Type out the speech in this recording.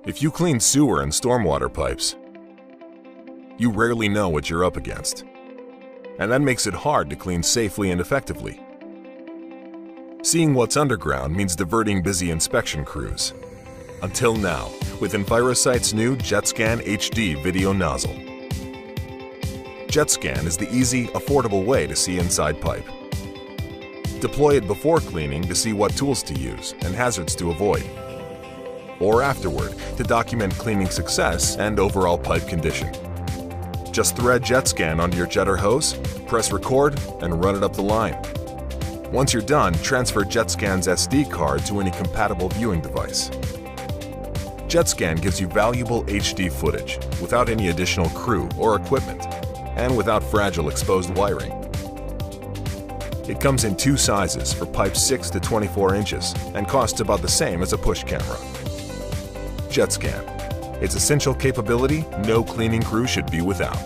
If you clean sewer and stormwater pipes, you rarely know what you're up against. And that makes it hard to clean safely and effectively. Seeing what's underground means diverting busy inspection crews. Until now, with Envirosight's new Jetscan HD video nozzle. Jetscan is the easy, affordable way to see inside pipe. Deploy it before cleaning to see what tools to use and hazards to avoid. Or afterward to document cleaning success and overall pipe condition. Just thread Jetscan onto your jet or hose, press record, and run it up the line. Once you're done, transfer Jetscan's SD card to any compatible viewing device. Jetscan gives you valuable HD footage without any additional crew or equipment, and without fragile exposed wiring. It comes in two sizes for pipes 6 to 24 inches and costs about the same as a push camera. Jetscan. Its essential capability no cleaning crew should be without.